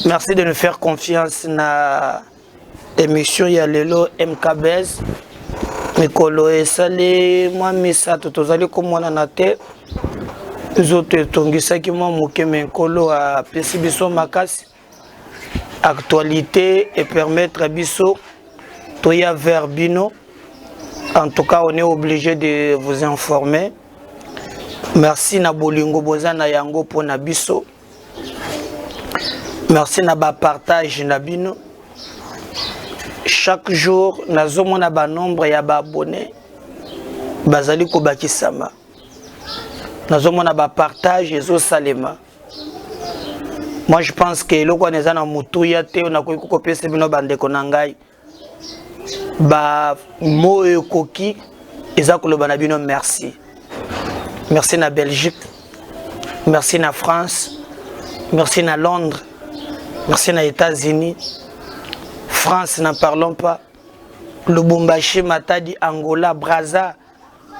Merci de nous faire confiance na émission ya lelo MKBS. Mikolo esale moi misato tozali komona na te. Zote tongisaki moi moke menkolo a pesi biso makasi. Actualité et permettre à biso toya vers bino. En tout cas, on est obligé de vous informer. Merci na bolingo bozana yango pour na biso. Merci na ba partage na bino. Chaque jour nazomona ba nombre ya ba abonnés bazali ko bakisama. Nazomona ba partage ezo salema. Moi je pense que loko neza na mutu ya te na ko kopesa bino bandeko na ngai. Ba moyo koki eza koloba na bino merci. Merci na Belgique. Merci na France. Merci na Londres. Merci na États-Unis. France, n'en parlons pas. Lubumbashi, Matadi, Angola, Brazza.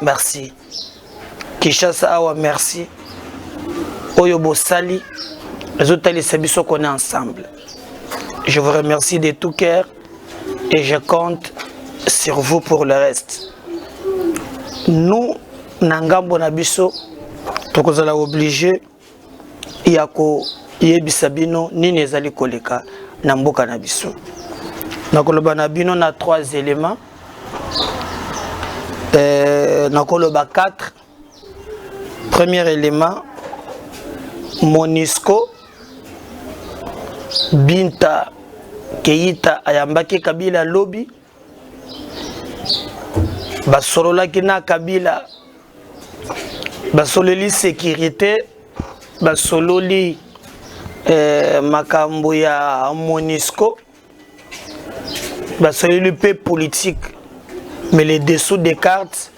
Merci. Kinshasa, Awa, merci. Oyobo Sali. Les autres, les Sabiso qu'on est ensemble. Je vous remercie de tout cœur et je compte sur vous pour le reste. Nous, Nangambo Nabiso, nous allons obligé. Yako Yebisabino, Nini Zali Koleka, Namboka Nabiso. Nakoloba Nabino na 3 éléments. Nakoloba 4. Premier élément, Monisco, Binta, Keita, Ayambaki Kabila Lobby, Basolola Kina Kabila, Basololi Sécurité, Basololi Makambo ya Monisco, Basololi paix politique, mais les dessous des cartes,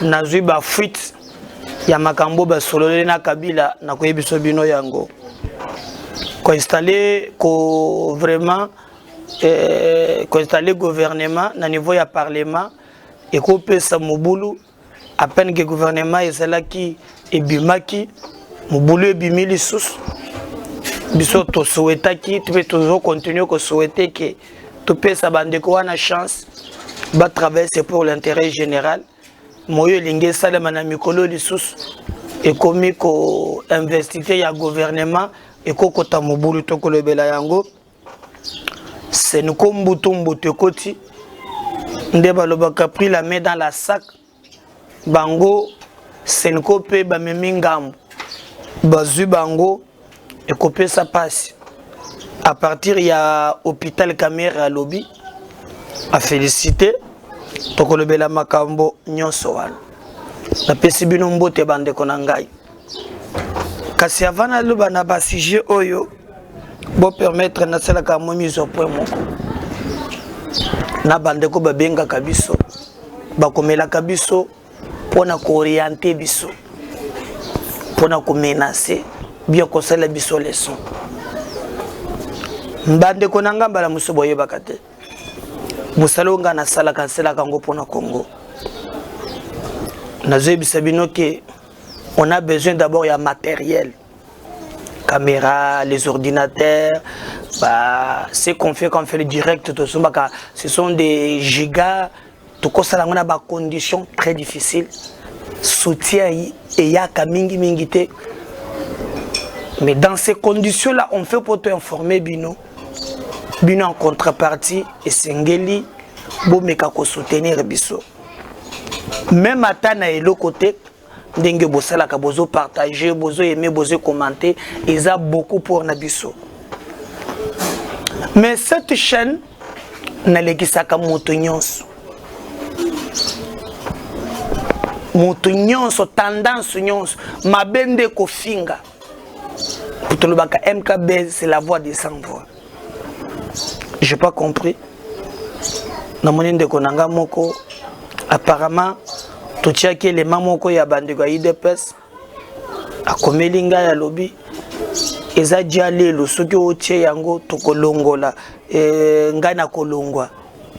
Nazui ba fuite, ya Makambo Basololi na Kabila, na koyebiso bino yango. Ko installer ko vraiment ko installer gouvernement na niveau ya parlement et ko pesa mobulu à peine que gouvernement ezala ki ebimaki mobulu ebimili sus biso to souhaita ki tu peux toujours continuer ko souhaiter que tu pesa bandeko wana chance ba traverser pour l'intérêt général moyo linge sala mana mikolo lisusu et komi ko investiter ya gouvernement et ko kota mobulu to ko lebela yango c'est nous comme mbutu koti nde balobaka pris la main dans la sac bango c'est nous copé ba memingambo bazu bango et copé ça passe à partir il y a hôpital caméra lobby à féliciter to ko lebela makambo nyonso wana na pesi bino mbote bande konangai kasi avana luba na ba sujet oyo bo permettre na sala ka mo mise au point moko na bande ko babenga kabiso bakomela kabiso pona ko orienter biso pona ko menacer bien ko sala biso leçon mbande ko nanga bala musoboye bakate musalonga na sala kansela kango pona Congo nazo bisabino que on a besoin d'abord il y a matériel, caméra, les ordinateurs, bah c'est qu'on fait le direct tout ça, ce sont des gigas, tout ça là on a des conditions très difficiles, soutien et ya kamingi mingité. Mais dans ces conditions là on fait pour te informer bino en contrepartie et sengeli bo meka ko soutenir biso. Même atana et l'autre côté ndenge bosala ka bozo partager bozo aimer bozo commenter ils a beaucoup pour nabiso. Mais cette chaîne na lekisaka moto nyonso tendance nyonso mabende ko finga putolobaka MKB c'est la voix des sans voix. J'ai pas compris na monende konanga moko apparemment totiaki les mamoko ya bandeko ya IDPS akomelinga ya lobby eza dialelo soki otie yango tokolongola ngana kolongwa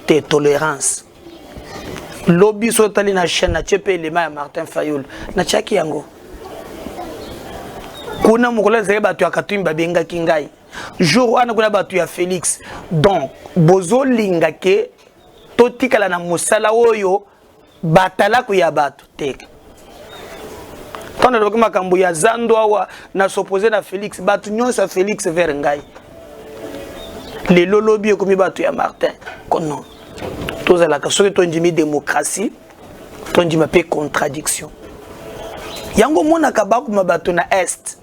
te tolérance lobby sotali na chaîne na tiepe les ya Martin Fayulu na tiaki yango kuna mukola zeba tu akatumba benga kingai jour wana kuna batu ya Félix donc bozo linga ke totikala na musala oyo batala ku ya batu tek tanda lokoki makambo ya zando awa na s'opposer na Félix batu nyonso ya Félix vers ngai les lolobi komi batu ya Martin kono tozala ka soki tonjimi démocratie tonjima pe contradiction yango mona ka bakuma batu na est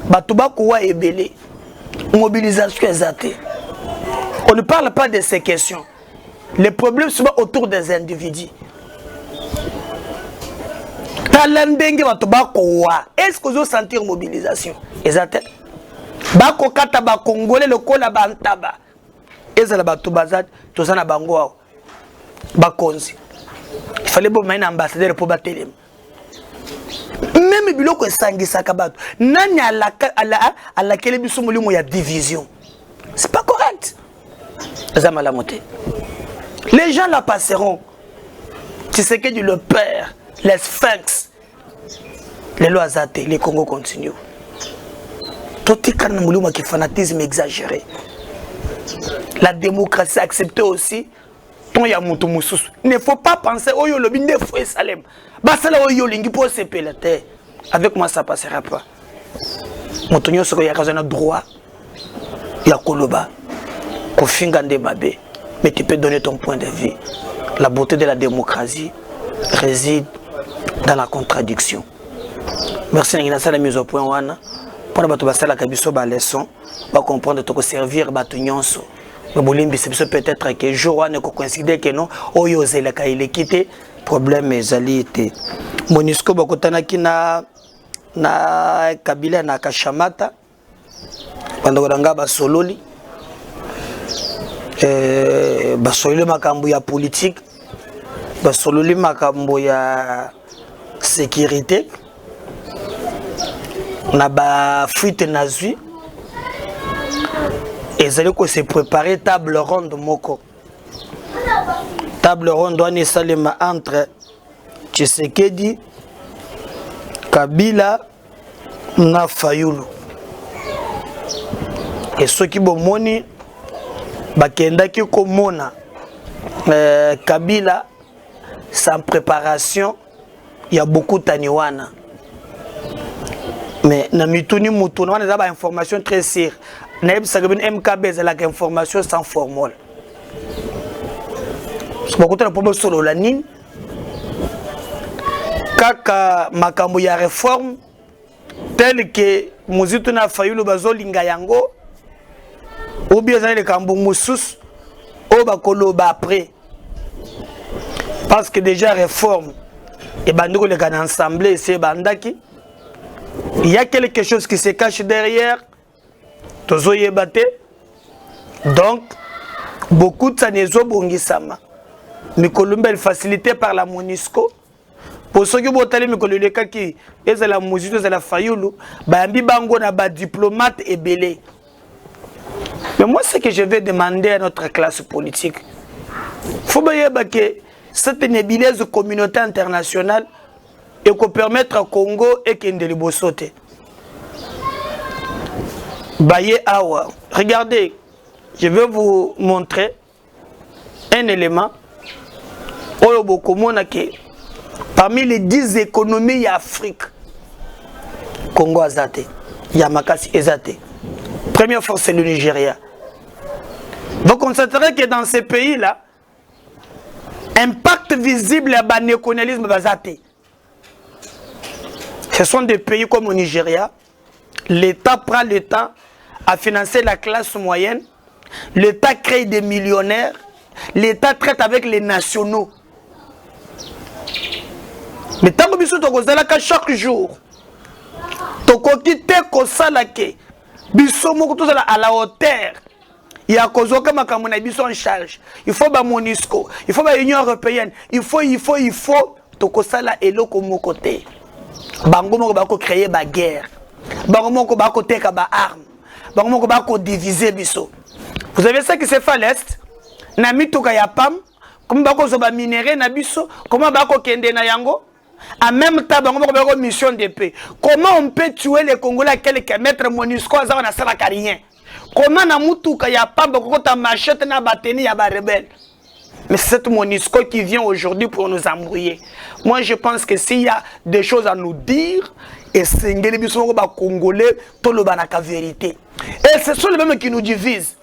batu bakuwa ebele mobilisation exacte. On ne parle pas de ces questions. Les problèmes sont autour des individus. Est-ce que vous sentez une mobilisation? Exact. Bako kata ba Congolais le kola bantaba. Ezala ba tubazat to sana bango ba konzi. Il fallait bon un ambassadeur pour battre. Même biloko esangisa kabatu nani à laquelle biso molimo ya division. C'est pas correct. Les gens la passeront. Tu sais que du le père, les sphinx, les lois athées, les Congo continuent. Tout est quand même qui fanatisme exagéré. La démocratie acceptée aussi. Il ne faut pas penser au yolo binde fouet Salem. Basala au yolingi pour se peler. Avec moi ça passera pas. Motonyo soko ya kazana droit. Ya koloba. Kofinga ndemabe. Mais tu peux donner ton point de vue. La beauté de la démocratie réside dans la contradiction. Merci Nangina sala mise au point wana. Pour bato basala kabiso ba leçon, ba comprendre to ko servir bato nyonso. Peut-être que jour ne considère que non oyo zelaka il est quitté problème ezali été Monisco bakotana kina na Kabila na Kashamata bando ngaba basololi basololi makambo ya politique basololi makambo ya sécurité na ba fuite nazui et ils se préparer table ronde moko. Table ronde on est salema entre Tshisekedi, Kabila na Fayulu. Et ceux qui bomoni bakenda ki komona Kabila sans préparation, il y a beaucoup taniwana. Mais na mituni mutu on a une information très sûre. MKB c'est la information sans formule. C'est beaucoup de problèmes sur la ligne. Kaka makambo ya réforme tel que muzitu na Fayulu bazolinga yango ou bien le kambo musus au bakolo ba après parce que déjà réforme et bandiko le kan ensemble c'est bandaki il y a quelque chose qui se cache derrière. Donc, beaucoup de sanezo bongisama. Mikolumba est facilité par la Monisco. Pour ceux qui ont été Mikoluleka qui est la musique de la Fayulu, Bambi Bango n'a pas diplomate et belé. Mais moi, ce que je vais demander à notre classe politique, il faut que cette nébuleuse communauté internationale et qu'on permette au Congo et qu'il y ait des sauter. Baye Awa. Regardez, je vais vous montrer un élément. Parmi les 10 économies d'Afrique, Congo Azate, Yamakasi Ezate. Première force, c'est le Nigeria. Vous constaterez que dans ces pays-là, impact visible à le néocolonialisme Azate. Ce sont des pays comme au Nigeria. L'État prend le temps à financer la classe moyenne, l'État crée des millionnaires, l'État traite avec les nationaux. Mais tant que nous sommes chaque jour, à la hauteur, il y a en charge. Il faut la Monisco, il faut l'Union européenne, il faut, Tokosala et l'autre côté. Bango bako créer ba guerre. Bango bako teka ba arme. Bango bako diviser biso. Vous avez ça qui se fait à l'est. Na mitoka ya pam, comment bako zo ba minerai na biso, comment bako kende na yango. En même temps, bango bako mission de paix. Comment on peut tuer les Congolais à quelques mètres Monisco azana sala rien. Comment na mutuka ya pamba kokota machette na bateni ya ba rebelle. Mais c'est cette MONUSCO qui vient aujourd'hui pour nous embrouiller. Moi je pense que s'il y a des choses à nous dire, et c'est les Congolais, tout le banaka vérité. Et ce sont les mêmes qui nous divisent.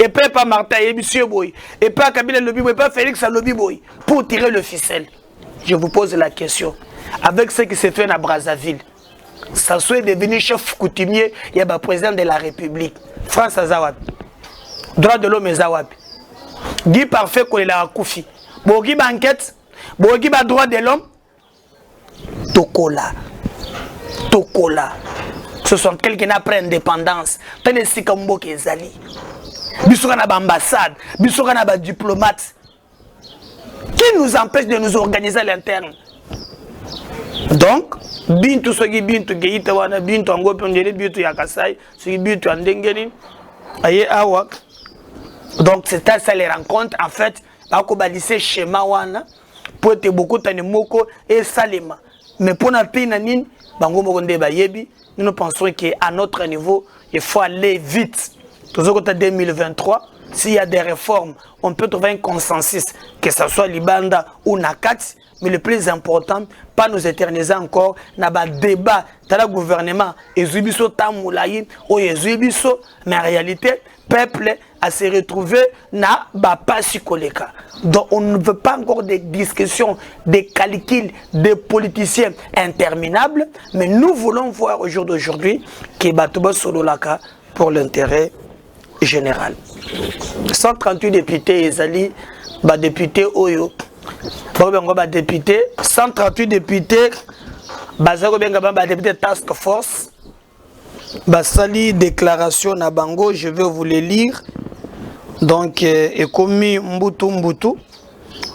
Et pas Martin, et M. Boy, et pas Kabila Lobby Boy, et pas Félix Lobby Boy, pour tirer le ficelle. Je vous pose la question. Avec ce qui s'est fait à Brazzaville, ça soit devenu chef coutumier, il y a le président de la République. France Azawad. Droit de l'homme Azawad. Guy parfait qu'on est là à Koufi. Bogi banquette, Bogi ba droit de l'homme. Tokola. Tokola. Ce sont quelqu'un après indépendance. Tenez si comme Boki Zali. Bissoukana ambassade, Bissoukana diplomate. Qui nous empêche de nous organiser à l'interne? Donc, bintu sogi bintu geita wana bintu angope ndele bintu yakasai, sogi bintu andengeni aye awa. Donc c'est ça les rencontres en fait, bako balise schéma wana pour te beaucoup tane moko et salema. Mais pour na pina nini bango moko nde ba yebi, nous pensons qu'à notre niveau, il faut aller vite. Toujours côté 2023, s'il y a des réformes, on peut trouver un consensus, que ce soit Libanda ou Nakati. Mais le plus important, pas nous éterniser encore, n'a pas débat dans le gouvernement, et Zubiso Tamoulaï, ou Zubiso, mais en réalité, peuple a se retrouvé n'a pas si koleka. Donc on ne veut pas encore des discussions, des calculs, des politiciens interminables, mais nous voulons voir au jour d'aujourd'hui que Batouba Sololaka pour l'intérêt général. 138 députés, Ezali, députés Oyo. Député, 138 députés, député Task Force, Basali déclaration na bango, je vais vous les lire. Donc, Ekomi Mbutu,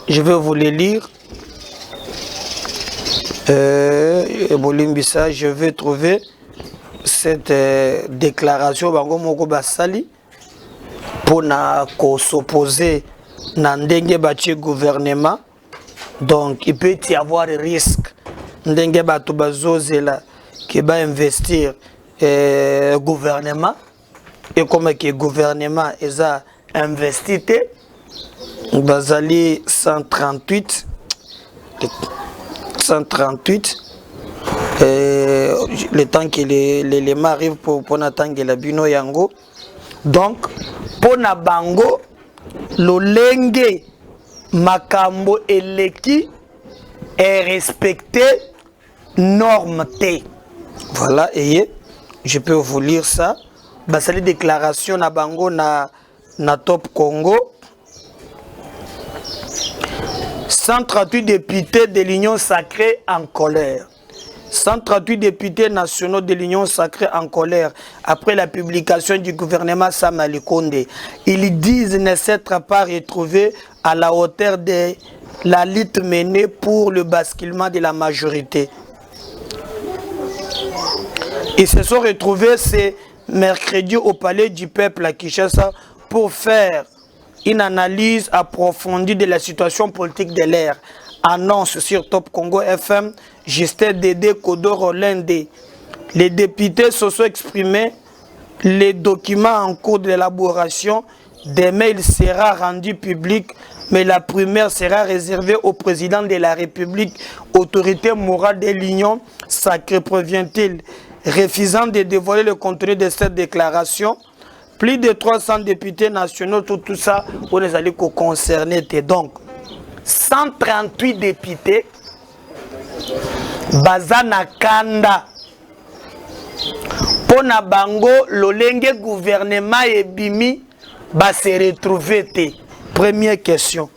je vais vous les lire. Je vais trouver cette déclaration bango moko Basali pour s'opposer na ndenge bati gouvernement. Donc il peut y avoir risque ndenge bato bazozela qui va investir gouvernement et comme que gouvernement est investi bazali 138 le temps que l'élément arrive pour n'attendre la bino yango. Donc pour na bango l'olenge makambo eleki est respecté norme T. Voilà, et je peux vous lire ça. Basali déclaration na bango na Top Congo. 138 députés de l'Union sacrée en colère. 138 députés nationaux de l'Union sacrée en colère après la publication du gouvernement Sam Ali Kondé. Ils disent ne s'être pas retrouvés à la hauteur de la lutte menée pour le basculement de la majorité. Ils se sont retrouvés ce mercredi au palais du peuple à Kinshasa pour faire une analyse approfondie de la situation politique de l'ère. Annonce sur Top Congo FM, Justin Dédé Kodo Rolende. Les députés se sont exprimés. Les documents en cours d'élaboration, demain il sera rendu public, mais la première sera réservée au président de la République, autorité morale de l'Union sacrée, provient-il, refusant de dévoiler le contenu de cette déclaration. Plus de 300 députés nationaux, tout ça, on les allait concerner. Donc, 138 députés, Bazana Kanda, Pona Bango, l'olenge gouvernement et Bimi, va se retrouver. Première question.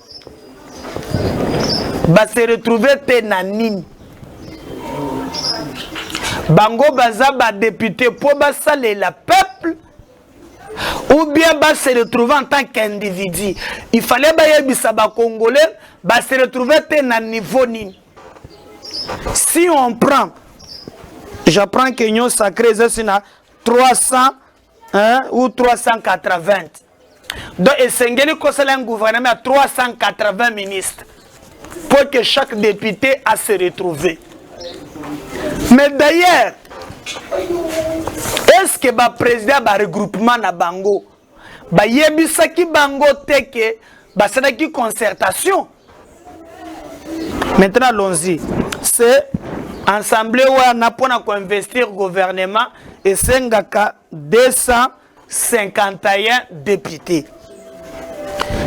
Va se retrouver Nanine. Bango Baza, député, pour basaler la peuple. Ou bien bah, se retrouver en tant qu'individu. Il fallait que Congolais se retrouver à niveau ni. Si on prend, j'apprends que l'Union sacrée c'est 300 ou 380. Donc il y a un gouvernement à 380 ministres pour que chaque député a se retrouver. Mais d'ailleurs, Est-ce que le président ba regroupement na bango ba yebisaki bango teke ba sanaki concertation? Maintenant allons-y. C'est assemblée où on a pour investir le gouvernement et c'est 251 députés.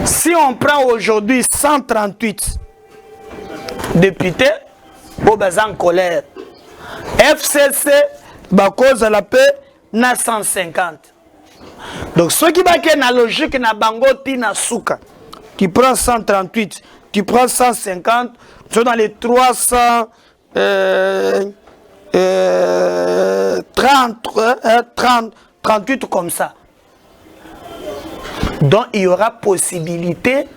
Si on prend aujourd'hui 138 députés, on est en colère. FCC, cause la paix, na 150. Donc, ce qui va être la logique, na bango tina souka. Tu prends 138, tu prends 150, tu es dans les 38 comme ça. Donc, il y aura possibilité,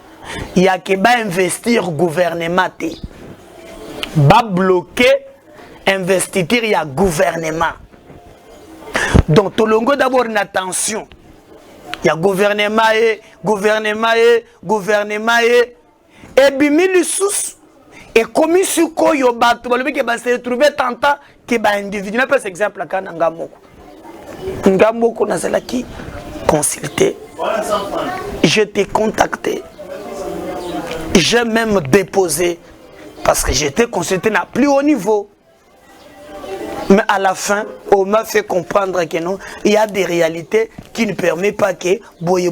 il y a que va investir gouvernement, va bloquer, investir, il y a gouvernement. Donc, tout le monde d'abord une attention. Il y a gouvernement et bimili sous et commis sur quoi yo bato ba lobi ke ba se trouver tanta ke ba individu na par exemple la kana ngamoko na zela ki consulter. Je t'ai contacté. J'ai même déposé parce que j'étais consulté à plus haut niveau. Mais à la fin, on m'a fait comprendre que non, il y a des réalités qui ne permettent pas que boye.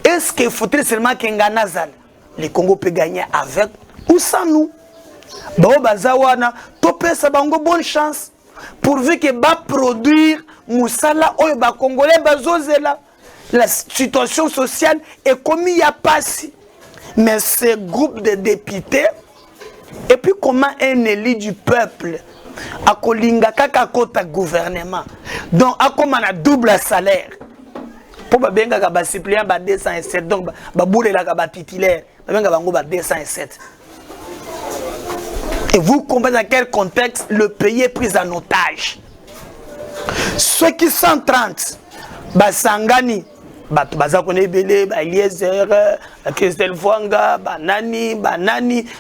Est-ce qu'il faudrait seulement qu'un Ganazal, le Congo peut gagner avec ou sans nous? Bon, bazawana, topé sa bango bonne chance. Pourvu que va produire Moussala ou ba Congolais bazozela. La situation sociale est comme il n'y a pas si. Mais ce groupe de députés, et puis comment un élu du peuple a kolinga kaka kota gouvernement donc a comme un double salaire pour ba benga ka ba suppléant ba 207 donc ba boulela ka ba titulaire ba benga bango ba 207. Et vous comprenez dans quel contexte le pays est pris en otage. Ceux qui sont 30 ba sangani ba baza kone belé ba Eliezer ba Christelle Vwanga ba nani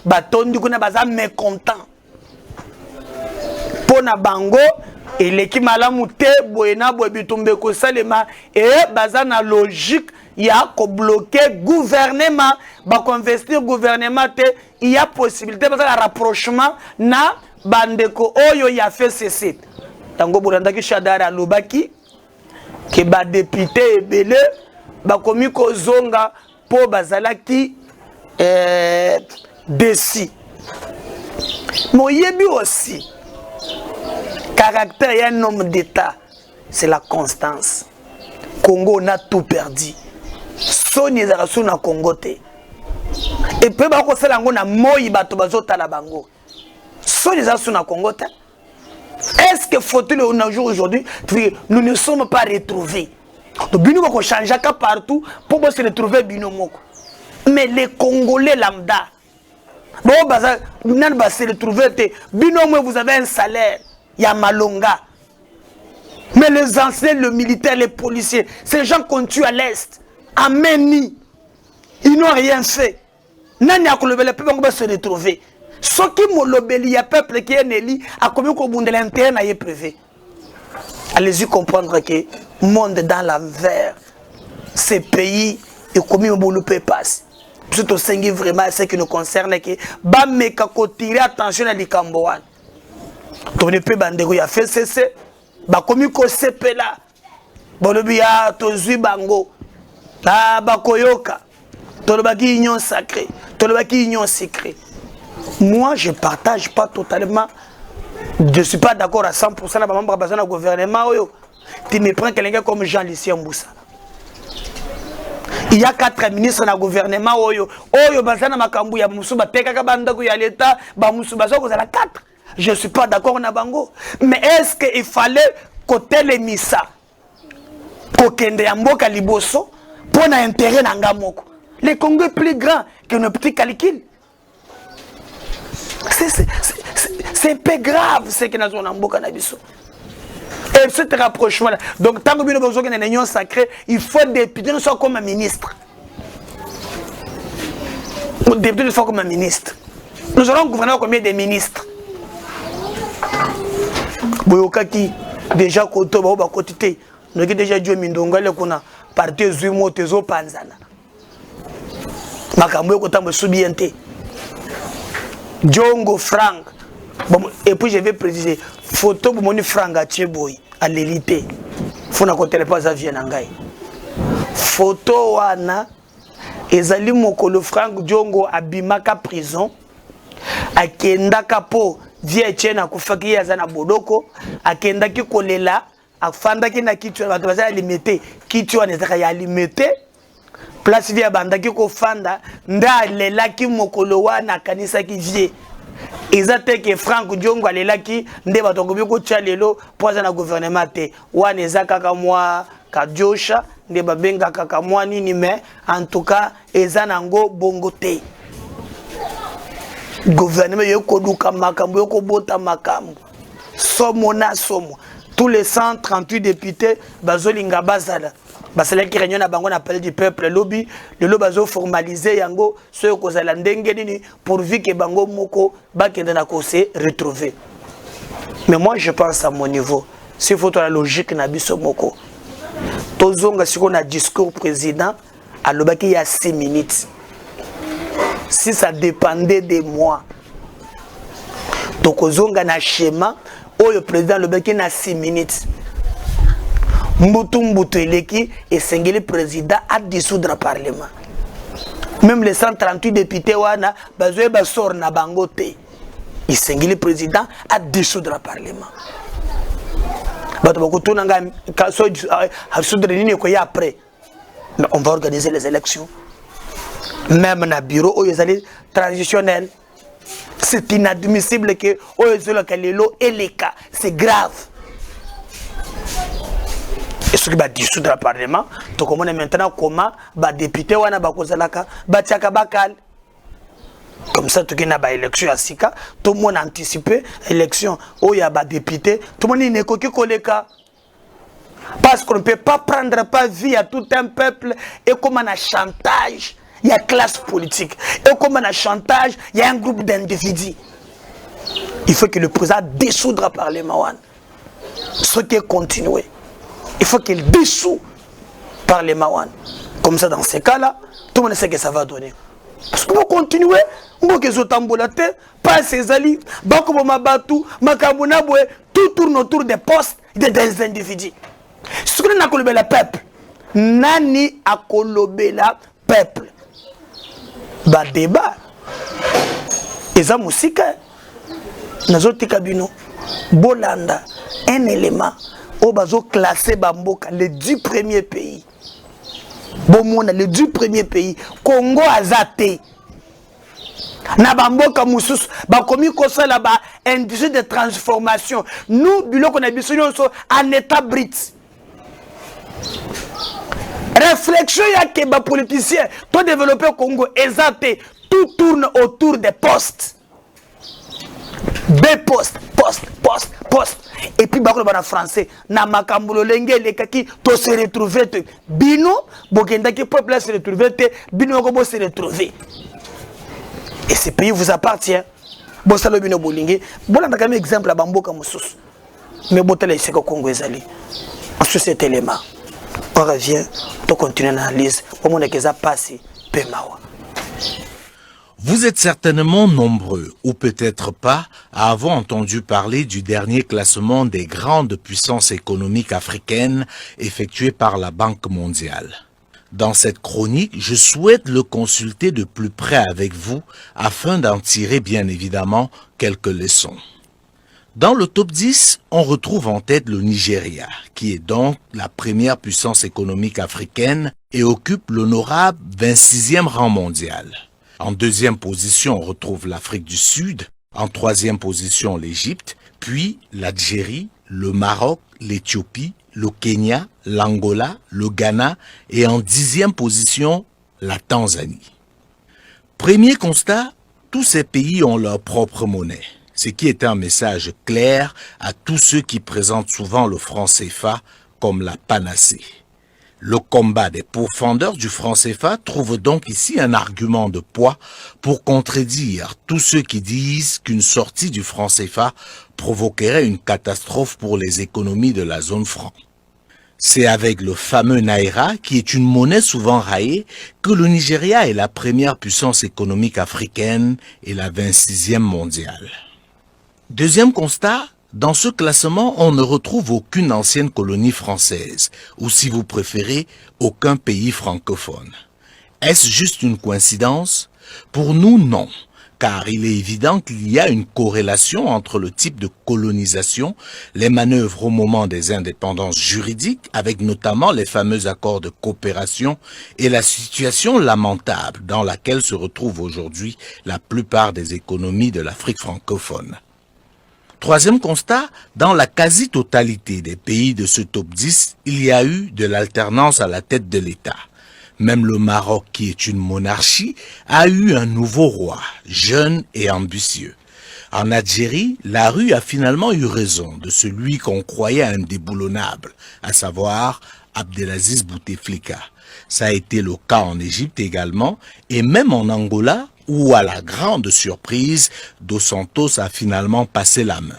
ba tondi kuna baza mécontent. Pona bango et l'équipe malamu te boyena boyebitumbe ko salema et bazana logique il y a ko bloquer gouvernement ba investir gouvernement te il y a possibilité parce la rapprochement na bandeko oyo ya fait cesser tango bolanda ki Shadara Lobaki ke ba député ebele ba komi ko zonga po bazalaki desi moyebi aussi. Caractère et un homme d'État, c'est la constance. Congo, on a tout perdu. Soni Zarasu na Congo te. Et puis, on a un moyi bato bazota la bango. Soni Zarasu na Congo te. Est-ce que faut-il aujourd'hui, nous ne sommes pas retrouvés? Donc, bino ko changer partout pour se retrouver bino moko. Mais les Congolais lambda, bon, nan ba se retrouver te. Bino mo vous avez un salaire. Il y a Malonga. Mais les anciens, le militaire, les policiers, ces gens qu'on tue à l'Est, à Meni, ils n'ont rien fait. Nani a levé le peuple, on va se retrouver. Ce qui m'a levé, il y a peuple qui est né, a commis qu'on de l'intérêt n'a pas privé. Allez-y comprendre que le monde dans l'envers, ces pays, et commis on ne peut pas. C'est au sein vraiment ce qui nous concerne, que Bameka ko tirer attention à l'Ikamboan. On ne peut pas dire fait cesser, bakomi ko sepela, bolobi ya tozui bango, la bakoyoka, tolobaki union sacrée, tolobaki union secrète. Moi, je ne partage pas totalement, je ne suis pas d'accord à 100% avec les membres du gouvernement. Tu me prends quelqu'un comme Jean-Lucien Mboussa. Il y a 4 ministres dans le gouvernement. Oyo bazana makambu ya musuba tekaka banda ku ya l'État, ba musuba zo kozala 4. Je ne suis pas d'accord na bango. Mais est-ce qu'il fallait côté les missa kokende ya mboka liboso pour na intérêt na ngamoko. Le Congo est plus grand que nos petits calculs. C'est un peu grave ce que nous avons en mboka na biso. Et ce rapprochement là. Donc tant que nous avons une union sacrée, il faut des députés ne soient comme un ministre. Les députés ne soient comme un ministre. Nous allons gouverner combien de ministres? boyokaki déjà koto ba kotité noki déjà dio mindonga le kuna parti zuimo tezo panzana makambo ko tambo subiente Djongo Frank bon, et puis je vais préciser photo pour mon Frank à Tcheboy à l'élité faut na côté pas ça vient ngai photo wana ezali mokolo Frank Djongo abimaka prison akendaka po vie chena kufaki yaza na bodoko akendaki kolela afandaki na kitu bato baza limité kitu wana ezaka ya limité place via bandaki ko fanda nda lelaki mokolo wana kanisa ki vie ezate ke Frank Djongo alelaki nde bato ko biko tchalelo poza na gouvernement te wana ezaka ka mwa kadjosha nde babenga kaka mwa nini mais en tout cas ezana ngo bongo te gouvernement yoko duka makambo yoko bota makambo somo na somo tous les 138 députés bazolinga bazala basala ki réunion na bango na palais du peuple lobby le lobby bazo formaliser yango soyo kozala ndenge nini pourvu que bango moko bakenda na ko se retrouver mais moi je pense à mon niveau s'il faut la logique na biso moko tozonga siko na discours président alobaki ya 6 minutes si ça dépendait de moi donc ozonga na schéma le président alobaki na 6 minutes mbutu eleki et sengeli président a dissoudre le parlement même les 138 députés wana bazoe basor na bango te et sengeli président a dissoudre le parlement bato bakutuna nga so dissoudre nini ko ya après mais on va organiser les élections même na bureau où ils allaient transitionnel. C'est inadmissible que c'est grave. Et ce qui va dissoudre le Parlement, donc on est maintenant comment les députés wana bakozalaka batiaka bakal. Comme ça tout qui n'a pas élection à Sika, tout le monde anticipé élection où il y a des députés, tout le monde n'est qu'au koleka. Parce qu'on ne peut pas prendre pas vie à tout un peuple et comme on a chantage. Il y a classe politique. Et comme on a chantage, il y a un groupe d'individus. Il faut que le président dissoudre le Parlement. Ce qui est continué. Il faut qu'il dissout le Parlement. Comme ça, dans ces cas-là, tout le monde sait que ça va donner. Parce qu'on va continuer. On va que les autres pas ses alliés, tout tourne autour des postes des individus. Ce que nous avons le peuple. Nani a kolobé la peuple. Ba débat eza musika nazotika bino bolanda un élément au bazo classé bamboka les 10 premiers pays bomona les 10 premiers pays Congo azate na bamboka mususu bakomi kosala ba industrie de transformation nous biloko na biso nyonso en état brut. Réflexion ya que les politiciens, tout développer au Congo, exacté, tout tourne autour des postes. Des postes, postes. Et puis, en français, na makambulo lenge le kaki, to se retrouver, bino, bokenda ki peuple se retrouver, bino kobo se retrouver. Et ce pays vous appartient. Bon, ça le bino bolingue. Bon, on a quand même exemple à Bamboka Moussous. Mais bon, tel est Congo ezali. Sur cet élément. On revient, on continue l'analyse. Vous êtes certainement nombreux, ou peut-être pas, à avoir entendu parler du dernier classement des grandes puissances économiques africaines effectué par la Banque mondiale. Dans cette chronique, je souhaite le consulter de plus près avec vous afin d'en tirer bien évidemment quelques leçons. Dans le top 10, on retrouve en tête le Nigeria, qui est donc la première puissance économique africaine et occupe l'honorable 26e rang mondial. En deuxième position, on retrouve l'Afrique du Sud, en troisième position l'Égypte, puis l'Algérie, le Maroc, l'Éthiopie, le Kenya, l'Angola, le Ghana et en 10e position, la Tanzanie. Premier constat, tous ces pays ont leur propre monnaie. Ce qui est un message clair à tous ceux qui présentent souvent le franc CFA comme la panacée. Le combat des pourfendeurs du franc CFA trouve donc ici un argument de poids pour contredire tous ceux qui disent qu'une sortie du franc CFA provoquerait une catastrophe pour les économies de la zone franc. C'est avec le fameux Naira, qui est une monnaie souvent raillée, que le Nigeria est la première puissance économique africaine et la 26e mondiale. Deuxième constat, dans ce classement, on ne retrouve aucune ancienne colonie française, ou si vous préférez, aucun pays francophone. Est-ce juste une coïncidence? Pour nous, non, car il est évident qu'il y a une corrélation entre le type de colonisation, les manœuvres au moment des indépendances juridiques, avec notamment les fameux accords de coopération, et la situation lamentable dans laquelle se retrouvent aujourd'hui la plupart des économies de l'Afrique francophone. Troisième constat, dans la quasi-totalité des pays de ce top 10, il y a eu de l'alternance à la tête de l'État. Même le Maroc, qui est une monarchie, a eu un nouveau roi, jeune et ambitieux. En Algérie, la rue a finalement eu raison de celui qu'on croyait indéboulonnable, à savoir Abdelaziz Bouteflika. Ça a été le cas en Égypte également, et même en Angola, où, à la grande surprise, Dos Santos a finalement passé la main.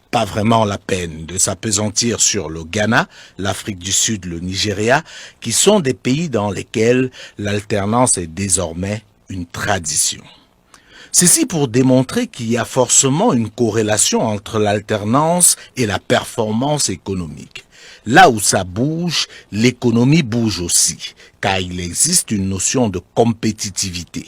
Pas vraiment la peine de s'appesantir sur le Ghana, l'Afrique du Sud, le Nigeria, qui sont des pays dans lesquels l'alternance est désormais une tradition. Ceci pour démontrer qu'il y a forcément une corrélation entre l'alternance et la performance économique. Là où ça bouge, l'économie bouge aussi, car il existe une notion de compétitivité.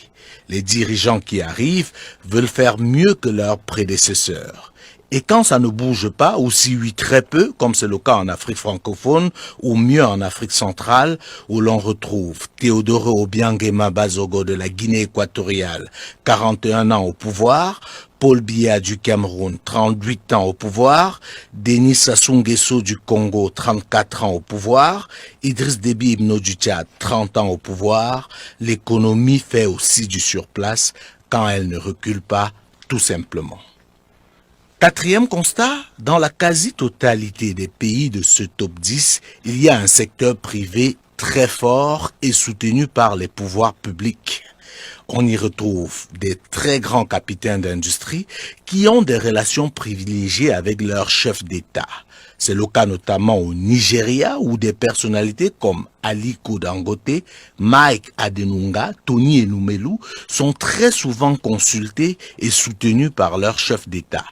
Les dirigeants qui arrivent veulent faire mieux que leurs prédécesseurs. Et quand ça ne bouge pas, ou si oui très peu, comme c'est le cas en Afrique francophone, ou mieux en Afrique centrale, où l'on retrouve Théodore Obiang Bazogo de la Guinée équatoriale, 41 ans au pouvoir, Paul Biya du Cameroun, 38 ans au pouvoir, Denis Sassou Nguesso du Congo, 34 ans au pouvoir, Idriss Déby Itno du Tchad, 30 ans au pouvoir, l'économie fait aussi du surplace quand elle ne recule pas, tout simplement. Quatrième constat, dans la quasi-totalité des pays de ce top 10, il y a un secteur privé très fort et soutenu par les pouvoirs publics. On y retrouve des très grands capitaines d'industrie qui ont des relations privilégiées avec leurs chefs d'État. C'est le cas notamment au Nigeria où des personnalités comme Aliko Dangote, Mike Adenunga, Tony Elumelu sont très souvent consultés et soutenus par leurs chefs d'État.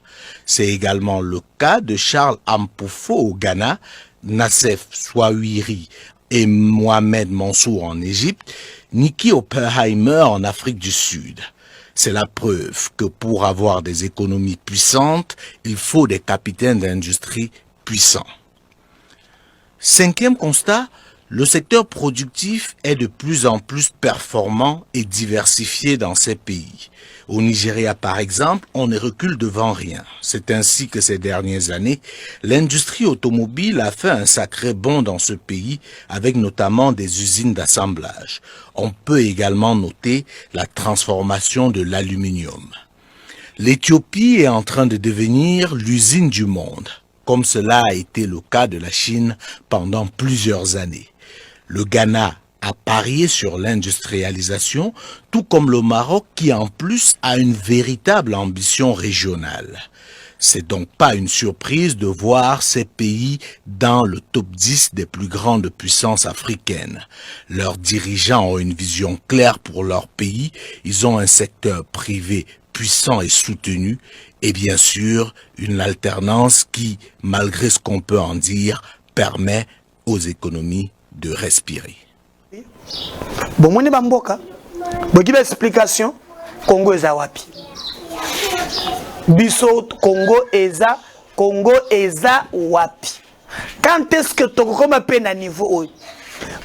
C'est également le cas de Charles Ampofo au Ghana, Nassef Souahiri et Mohamed Mansour en Égypte, Niki Oppenheimer en Afrique du Sud. C'est la preuve que pour avoir des économies puissantes, il faut des capitaines d'industrie puissants. Cinquième constat, le secteur productif est de plus en plus performant et diversifié dans ces pays. Au Nigeria, par exemple, on ne recule devant rien. C'est ainsi que ces dernières années, l'industrie automobile a fait un sacré bond dans ce pays, avec notamment des usines d'assemblage. On peut également noter la transformation de l'aluminium. L'Éthiopie est en train de devenir l'usine du monde, comme cela a été le cas de la Chine pendant plusieurs années. Le Ghana a parié sur l'industrialisation, tout comme le Maroc qui en plus a une véritable ambition régionale. C'est donc pas une surprise de voir ces pays dans le top 10 des plus grandes puissances africaines. Leurs dirigeants ont une vision claire pour leur pays, ils ont un secteur privé puissant et soutenu, et bien sûr une alternance qui, malgré ce qu'on peut en dire, permet aux économies de respirer. Bon, moi, je vais vous explication. Congo est wapi. Biso Congo est wapi. Quand est-ce que tu as peine à niveau?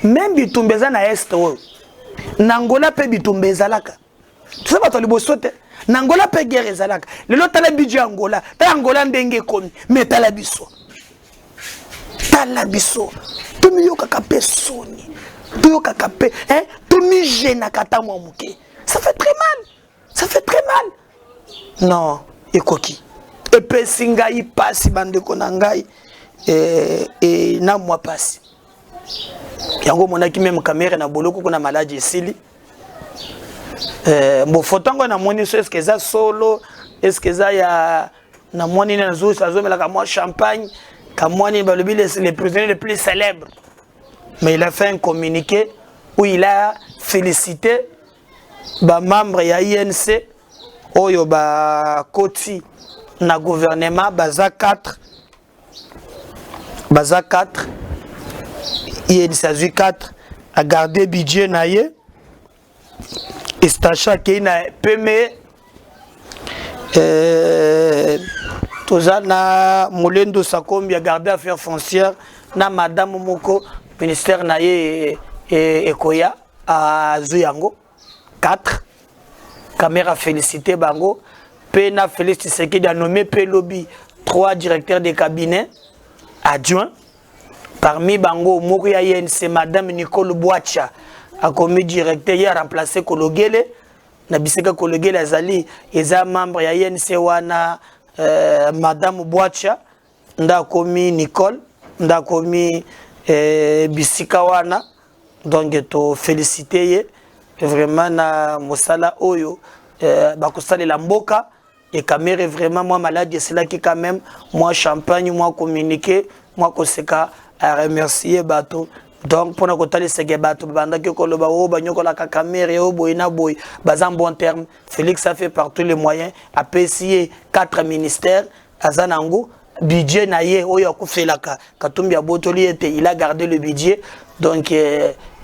Même Bitumbeza na est. Nangola pe Bitumbeza laka. Tu sais pas, tu as le beau sauter. Nangola pe guerre ezalaka. Le lot tala budget Angola. Ta Angola ndenge komi. Mais tala biso. Tala biso. Tu mi yoka kape soni. Tu yoka kape. Hein? Tu mi gêne kata mwa muke. Ça fait très mal. Ça fait très mal. Non. Et koki. Et pe singai pasi bande konangai. Et na moi pasi. yango monaki même caméra na boloko kuna maladi esili bon fotango na moni so est-ce que ça solo est-ce que ça ya na moni na zo mela ka moi champagne ka moni balobi les prisonniers les plus célèbres mais il a fait un communiqué où il a félicité ba membre ya INC oyo ba koti na gouvernement baza 4 il s'agit 4 à garder budget naie et sachant qu'il na peme tozana Molendo Sakombi a gardé affaires foncières na madame moko ministère naie et Koya à Zuyango 4 caméra félicité bango pena Félix Tshisekedi a nommé Pelobi 3 directeurs de cabinet adjoints parmi bango moko ya INC madame Nicole Boacha a commis directeur il a remplacé Kologele na biseka Kologele azali eza membre ya INC wana madame Boacha nda commis Nicole nda commis bisika wana donc to féliciter vraiment na mosala oyo bakosala la mboka et caméra vraiment moi malade c'est là qui quand même moi champagne moi communiquer moi koseka à remercier bateau donc pour nous côté c'est que bateau banda que koloba o banyoko la caméra o boina boy bazan bon terme Félix a fait par tous les moyens a payé 4 ministères azanango budget naie oyo akufelaka katumbi ya botoli était il a gardé le budget donc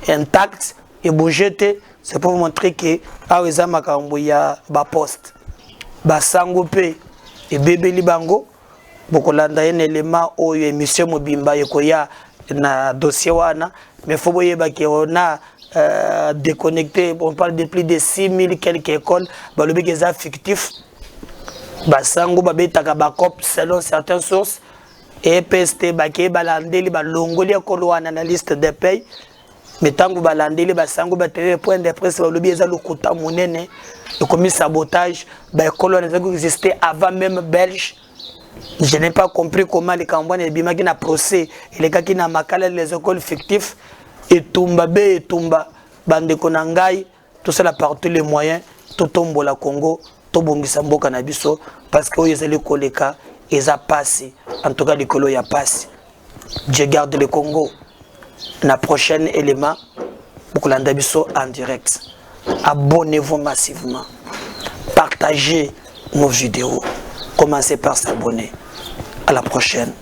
intact et budgété c'est pour vous montrer que aweza makambo ya ba poste ba sango pe et bébé libango bokolanda un élément oyo émission mobimba yekoya na dossier wana mais faut boyeba que on a déconnecté on parle de plus de 6000 quelques écoles balobi que ça fictif basango babetaka bakop selon certaines sources et PST baké balandeli balongoli ekolo wana na liste des pays mais tango balandeli basango batele point de presse balobi eza lokuta monene et commis sabotage ba ekolo wana ezaki exister avant même belge. Je n'ai pas compris comment les Cambouans et Bimaki na procès et les gars qui na makala les écoles fictives et Tumba B et Tumba bande konangai tout cela par tous les moyens tout tombe la Congo tout bongisa mboka na biso parce que ils les koleka ils a passé en tout cas les colo y a passé je garde le Congo na prochain élément pour landa biso en direct abonnez-vous massivement partagez nos vidéos. Commencez par s'abonner. À la prochaine.